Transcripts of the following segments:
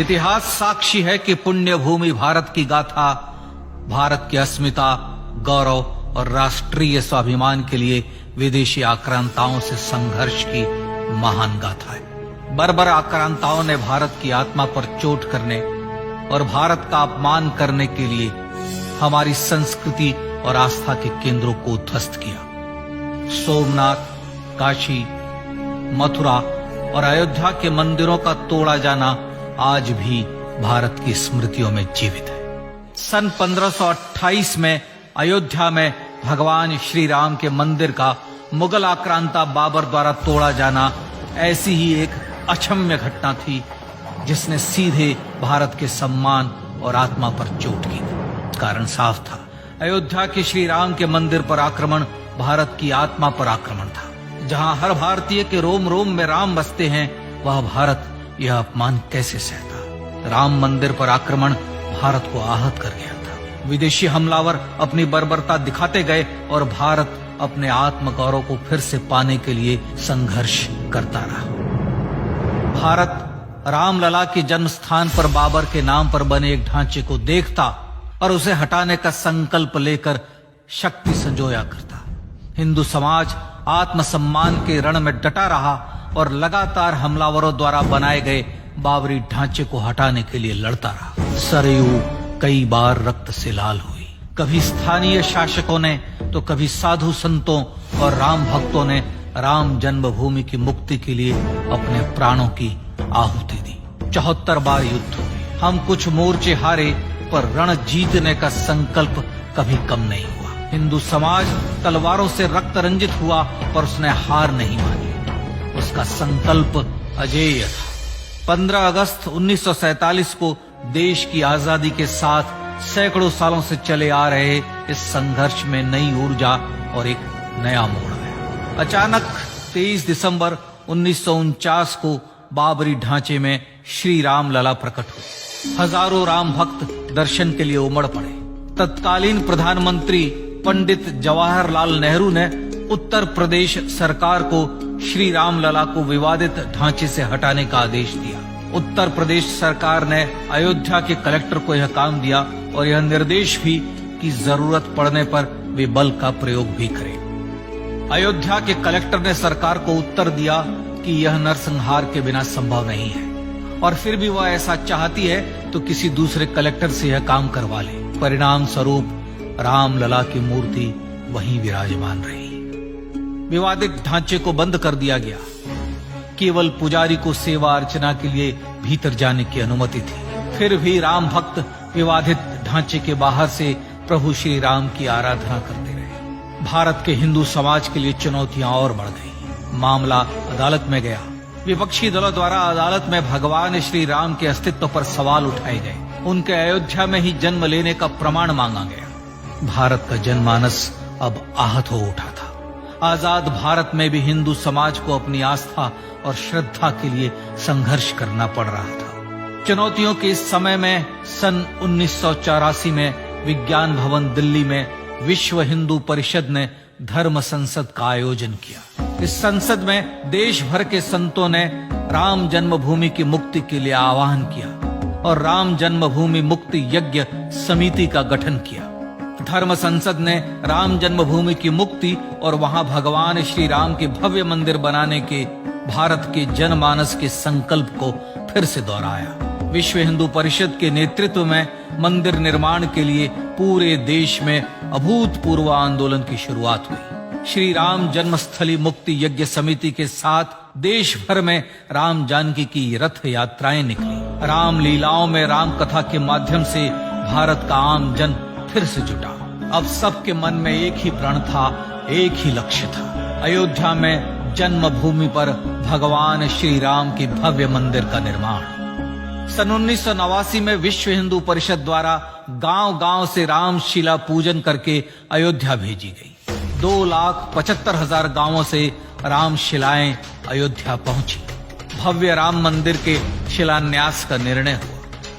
इतिहास साक्षी है कि पुण्य भूमि भारत की गाथा भारत की अस्मिता, गौरव और राष्ट्रीय स्वाभिमान के लिए विदेशी आक्रांताओं से संघर्ष की महान गाथा है। बर्बर आक्रांताओं ने भारत की आत्मा पर चोट करने और भारत का अपमान करने के लिए हमारी संस्कृति और आस्था के केंद्रों को ध्वस्त किया। सोमनाथ, काशी, मथुरा और अयोध्या के मंदिरों का तोड़ा जाना आज भी भारत की स्मृतियों में जीवित है। सन 1528 में अयोध्या में भगवान श्री राम के मंदिर का मुगल आक्रांता बाबर द्वारा तोड़ा जाना ऐसी ही एक अक्षम्य घटना थी जिसने सीधे भारत के सम्मान और आत्मा पर चोट की। कारण साफ था, अयोध्या के श्री राम के मंदिर पर आक्रमण भारत की आत्मा पर आक्रमण था। जहां हर भारतीय के रोम रोम में राम बसते हैं, वह भारत यह अपमान कैसे सहता। राम मंदिर पर आक्रमण भारत को आहत कर गया था। विदेशी हमलावर अपनी बर्बरता दिखाते गए और भारत अपने आत्मगौरव को फिर से पाने के लिए संघर्ष करता रहा। भारत रामलला के जन्म स्थान पर बाबर के नाम पर बने एक ढांचे को देखता और उसे हटाने का संकल्प लेकर शक्ति संजोया करता। हिंदू समाज आत्मसम्मान के रण में डटा रहा और लगातार हमलावरों द्वारा बनाए गए बाबरी ढांचे को हटाने के लिए लड़ता रहा। सरयू कई बार रक्त से लाल हुई। कभी स्थानीय शासकों ने तो कभी साधु संतों और राम भक्तों ने राम जन्मभूमि की मुक्ति के लिए अपने प्राणों की आहुति दी। 74 बार युद्ध हुए। हम कुछ मोर्चे हारे, पर रण जीतने का संकल्प कभी कम नहीं हुआ। हिंदू समाज तलवारों से रक्त रंजित हुआ, पर उसने हार नहीं मानी। उसका संकल्प अजेय था। 15 अगस्त 1947 को देश की आजादी के साथ सैकड़ों सालों से चले आ रहे इस संघर्ष में नई ऊर्जा और एक नया मोड़ आया। अचानक 23 दिसंबर 1949 को बाबरी ढांचे में श्री राम लला प्रकट हुए। हजारों राम भक्त दर्शन के लिए उमड़ पड़े। तत्कालीन प्रधानमंत्री पंडित जवाहरलाल नेहरू ने उत्तर प्रदेश सरकार को श्री राम लला को विवादित ढांचे से हटाने का आदेश दिया। उत्तर प्रदेश सरकार ने अयोध्या के कलेक्टर को यह काम दिया और यह निर्देश भी कि जरूरत पड़ने पर वे बल का प्रयोग भी करें। अयोध्या के कलेक्टर ने सरकार को उत्तर दिया कि यह नरसंहार के बिना संभव नहीं है, और फिर भी वह ऐसा चाहती है तो किसी दूसरे कलेक्टर से यह काम करवा ले। परिणाम स्वरूप रामलला की मूर्ति वहीं विराजमान रही। विवादित ढांचे को बंद कर दिया गया। केवल पुजारी को सेवा अर्चना के लिए भीतर जाने की अनुमति थी। फिर भी राम भक्त विवादित ढांचे के बाहर से प्रभु श्री राम की आराधना करते रहे। भारत के हिंदू समाज के लिए चुनौतियां और बढ़ गई। मामला अदालत में गया। विपक्षी दलों द्वारा अदालत में भगवान श्री राम के अस्तित्व पर सवाल उठाए गए। उनके अयोध्या में ही जन्म लेने का प्रमाण मांगा गया। भारत का जनमानस अब आहत हो उठा था। आजाद भारत में भी हिंदू समाज को अपनी आस्था और श्रद्धा के लिए संघर्ष करना पड़ रहा था। चुनौतियों के इस समय में सन 1984 में विज्ञान भवन दिल्ली में विश्व हिंदू परिषद ने धर्म संसद का आयोजन किया। इस संसद में देश भर के संतों ने राम जन्मभूमि की मुक्ति के लिए आह्वान किया और राम जन्मभूमि मुक्ति यज्ञ समिति का गठन किया। धर्म संसद ने राम जन्मभूमि की मुक्ति और वहां भगवान श्री राम के भव्य मंदिर बनाने के भारत के जनमानस के संकल्प को फिर से दोहराया। विश्व हिंदू परिषद के नेतृत्व में मंदिर निर्माण के लिए पूरे देश में अभूतपूर्व आंदोलन की शुरुआत हुई। श्री राम जन्मस्थली मुक्ति यज्ञ समिति के साथ देश भर में राम जानकी की रथ यात्राएं निकली। राम लीलाओं में राम कथा के माध्यम से भारत का आम जन फिर से जुटा। अब सबके मन में एक ही प्रण था, एक ही लक्ष्य था। अयोध्या में जन्मभूमि पर भगवान श्री राम के भव्य मंदिर का निर्माण। सन 1989 में विश्व हिंदू परिषद द्वारा गांव-गांव से रामशिला पूजन करके अयोध्या भेजी गई। 2,75,000 गांवों से रामशिलाएं अयोध्या पहुंची। भव्य राम मंदिर के शिलान्यास का निर्णय हुआ।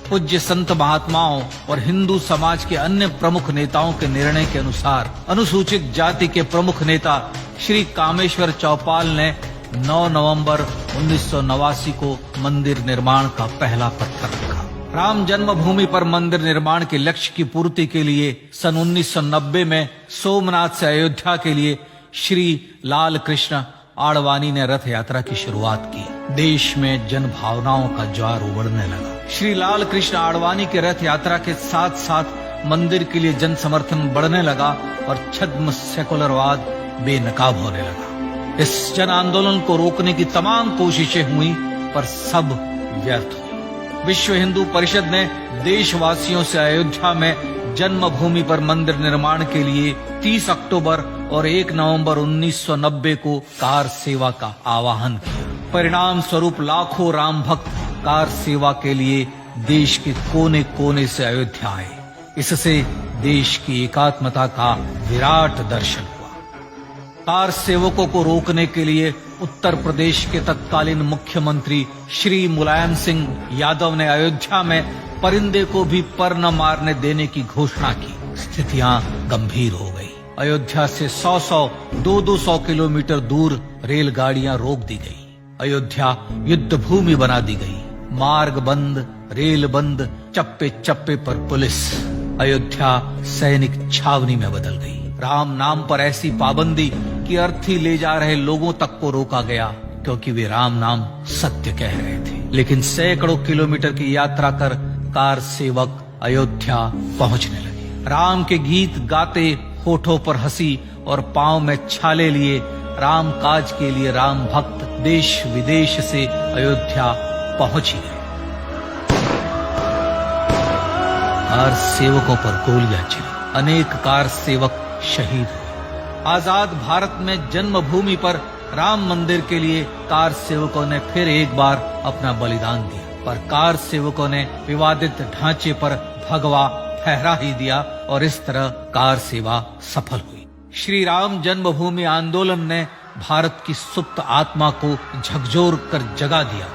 पूज्य संत महात्माओं और हिंदू समाज के अन्य प्रमुख नेताओं के निर्णय के अनुसार अनुसूचित जाति के प्रमुख नेता श्री कामेश्वर चौपाल ने 9 नवंबर 1989 को मंदिर निर्माण का पहला पत्थर रखा। राम जन्मभूमि पर मंदिर निर्माण के लक्ष्य की पूर्ति के लिए सन 1990 में सोमनाथ से अयोध्या के लिए श्री लाल कृष्ण आडवाणी ने रथ यात्रा की शुरुआत की। देश में जन भावनाओं का ज्वार उमड़ने लगा। श्री लाल कृष्ण आडवाणी के रथ यात्रा के साथ साथ मंदिर के लिए जन समर्थन बढ़ने लगा और छद्म सेकुलरवाद बेनकाब होने लगा। इस जन आंदोलन को रोकने की तमाम कोशिशें हुई पर सब व्यर्थ हुई। विश्व हिंदू परिषद ने देशवासियों से अयोध्या में जन्मभूमि पर मंदिर निर्माण के लिए 30 अक्टूबर और 1 नवंबर 1990 को कार सेवा का आह्वान किया। परिणाम स्वरूप लाखों राम भक्त कार सेवा के लिए देश के कोने कोने से अयोध्या आए। इससे देश की एकात्मता का विराट दर्शन हुआ। कार सेवकों को रोकने के लिए उत्तर प्रदेश के तत्कालीन मुख्यमंत्री श्री मुलायम सिंह यादव ने अयोध्या में परिंदे को भी पर न मारने देने की घोषणा की। स्थितियां गंभीर हो गई। अयोध्या से 100-100, 200 किलोमीटर दूर रेलगाड़ियां रोक दी गई। अयोध्या युद्ध भूमि बना दी गई। मार्ग बंद, रेल बंद, चप्पे चप्पे पर पुलिस। अयोध्या सैनिक छावनी में बदल गई। राम नाम पर ऐसी पाबंदी कि अर्थी ले जा रहे लोगों तक को रोका गया क्योंकि वे राम नाम सत्य कह रहे थे। लेकिन सैकड़ों किलोमीटर की यात्रा कर कार सेवक अयोध्या पहुंचने लगे। राम के गीत गाते, होठों पर हंसी और पांव में छाले लिए राम काज के लिए राम भक्त देश विदेश से अयोध्या पहुंच ही गए। कार सेवकों पर गोलियां चली। अनेक कार सेवक शहीद हुए। आजाद भारत में जन्मभूमि पर राम मंदिर के लिए कार सेवकों ने फिर एक बार अपना बलिदान दिया, पर कार सेवकों ने विवादित ढांचे पर भगवा फहरा ही दिया और इस तरह कार सेवा सफल हुई। श्री राम जन्मभूमि आंदोलन ने भारत की सुप्त आत्मा को झकझोर कर जगा दिया।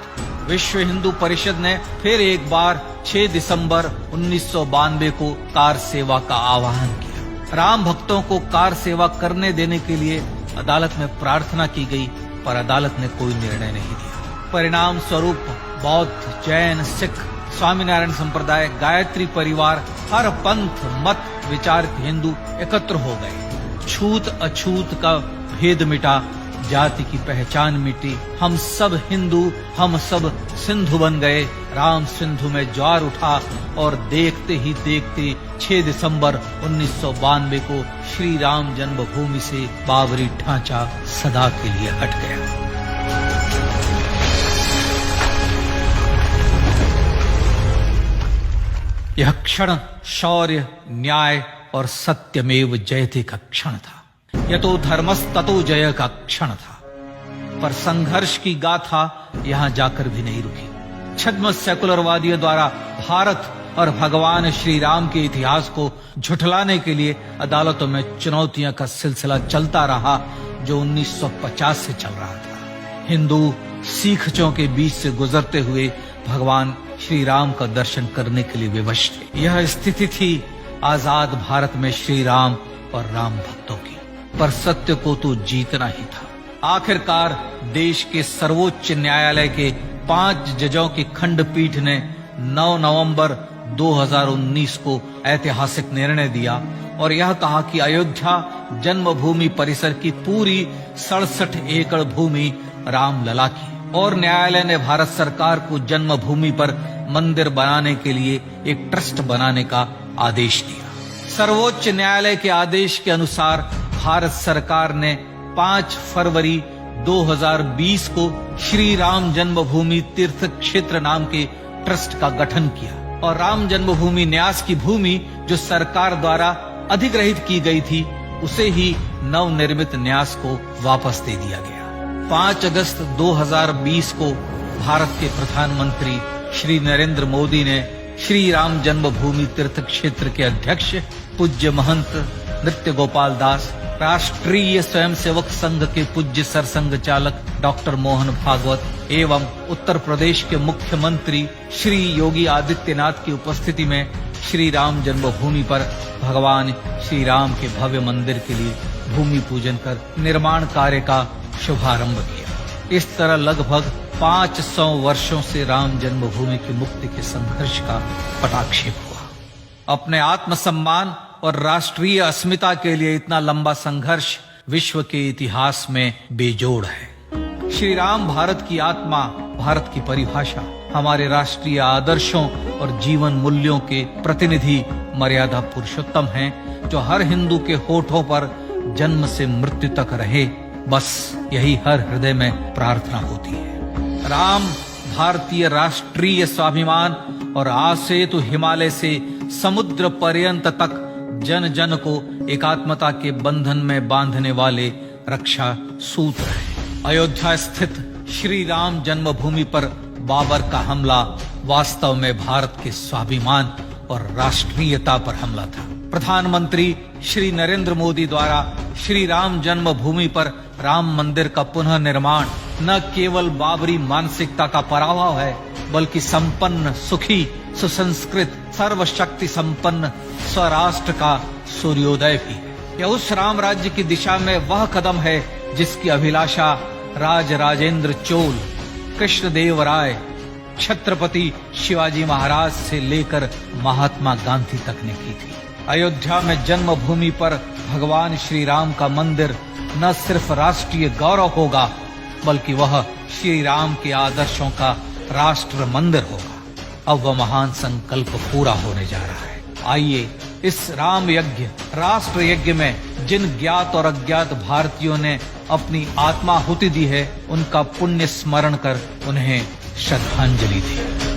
विश्व हिंदू परिषद ने फिर एक बार 6 दिसंबर 1992 को कार सेवा का आह्वान किया। राम भक्तों को कार सेवा करने देने के लिए अदालत में प्रार्थना की गई, पर अदालत ने कोई निर्णय नहीं दिया। परिणाम स्वरूप बौद्ध, जैन, सिख, स्वामीनारायण संप्रदाय, गायत्री परिवार, हर पंथ मत विचार के हिंदू एकत्र हो गए। छूत अछूत का भेद मिटा, जाति की पहचान मिटी। हम सब हिंदू, हम सब सिंधु बन गए। राम सिंधु में ज्वार उठा और देखते ही देखते 6 दिसंबर 1992 को श्री राम जन्मभूमि से बाबरी ढांचा सदा के लिए हट गया। यह क्षण शौर्य, न्याय और सत्यमेव जयते का क्षण था। यह तो धर्मस्ततो जय का क्षण था। पर संघर्ष की गाथा यहां जाकर भी नहीं रुकी। छद्म सेकुलरवादियों द्वारा भारत और भगवान श्री राम के इतिहास को झुठलाने के लिए अदालतों में चुनौतियों का सिलसिला चलता रहा, जो 1950 से चल रहा था। हिंदू सिखों के बीच से गुजरते हुए भगवान श्री राम का दर्शन करने के लिए विवश थे। यह स्थिति थी आजाद भारत में श्री राम और राम भक्तों की। पर सत्य को तो जीतना ही था। आखिरकार देश के सर्वोच्च न्यायालय के 5 जजों की खंडपीठ ने 9 नवंबर 2019 को ऐतिहासिक निर्णय दिया और यह कहा कि अयोध्या जन्मभूमि परिसर की पूरी 67 एकड़ भूमि रामलला की। और न्यायालय ने भारत सरकार को जन्मभूमि पर मंदिर बनाने के लिए एक ट्रस्ट बनाने का आदेश दिया। सर्वोच्च न्यायालय के आदेश के अनुसार भारत सरकार ने 5 फरवरी 2020 को श्री राम जन्मभूमि तीर्थ क्षेत्र नाम के ट्रस्ट का गठन किया और राम जन्मभूमि न्यास की भूमि जो सरकार द्वारा अधिग्रहित की गई थी, उसे ही नवनिर्मित न्यास को वापस दे दिया गया। 5 अगस्त 2020 को भारत के प्रधानमंत्री श्री नरेंद्र मोदी ने श्री राम जन्मभूमि तीर्थ क्षेत्र के अध्यक्ष पूज्य महंत नृत्य गोपाल दास, राष्ट्रीय स्वयंसेवक संघ के पूज्य सरसंघ चालक डॉक्टर मोहन भागवत एवं उत्तर प्रदेश के मुख्यमंत्री श्री योगी आदित्यनाथ की उपस्थिति में श्री राम जन्मभूमि पर भगवान श्री राम के भव्य मंदिर के लिए भूमि पूजन कर निर्माण कार्य का शुभारंभ किया। इस तरह लगभग 500 वर्षों से राम जन्मभूमि की मुक्ति के संघर्ष का पटाक्षेप हुआ। अपने आत्मसम्मान और राष्ट्रीय अस्मिता के लिए इतना लंबा संघर्ष विश्व के इतिहास में बेजोड़ है। श्री राम भारत की आत्मा, भारत की परिभाषा, हमारे राष्ट्रीय आदर्शों और जीवन मूल्यों के प्रतिनिधि मर्यादा पुरुषोत्तम हैं, जो हर हिंदू के होठों पर जन्म से मृत्यु तक रहे। बस यही हर हृदय में प्रार्थना होती है। राम भारतीय राष्ट्रीय स्वाभिमान और आसेतु हिमालय से समुद्र पर्यंत तक जन जन को एकात्मता के बंधन में बांधने वाले रक्षा सूत्र है। अयोध्या स्थित श्री राम जन्मभूमि पर बाबर का हमला वास्तव में भारत के स्वाभिमान और राष्ट्रीयता पर हमला था। प्रधानमंत्री श्री नरेंद्र मोदी द्वारा श्री राम जन्मभूमि पर राम मंदिर का पुनः निर्माण न केवल बाबरी मानसिकता का पराभव है, बल्कि संपन्न, सुखी, सुसंस्कृत, सर्वशक्ति संपन्न स्वराष्ट्र का सूर्योदय भी है। यह उस राम राज्य की दिशा में वह कदम है जिसकी अभिलाषा राज राजेंद्र चोल, कृष्णदेव राय, छत्रपति शिवाजी महाराज से लेकर महात्मा गांधी तक ने की थी। अयोध्या में जन्मभूमि पर भगवान श्री राम का मंदिर न सिर्फ राष्ट्रीय गौरव होगा, बल्कि वह श्री राम के आदर्शों का राष्ट्र मंदिर होगा। अब वह महान संकल्प पूरा होने जा रहा है। आइए इस राम यज्ञ, राष्ट्र यज्ञ में जिन ज्ञात और अज्ञात भारतीयों ने अपनी आत्माहुति दी है, उनका पुण्य स्मरण कर उन्हें श्रद्धांजलि दी।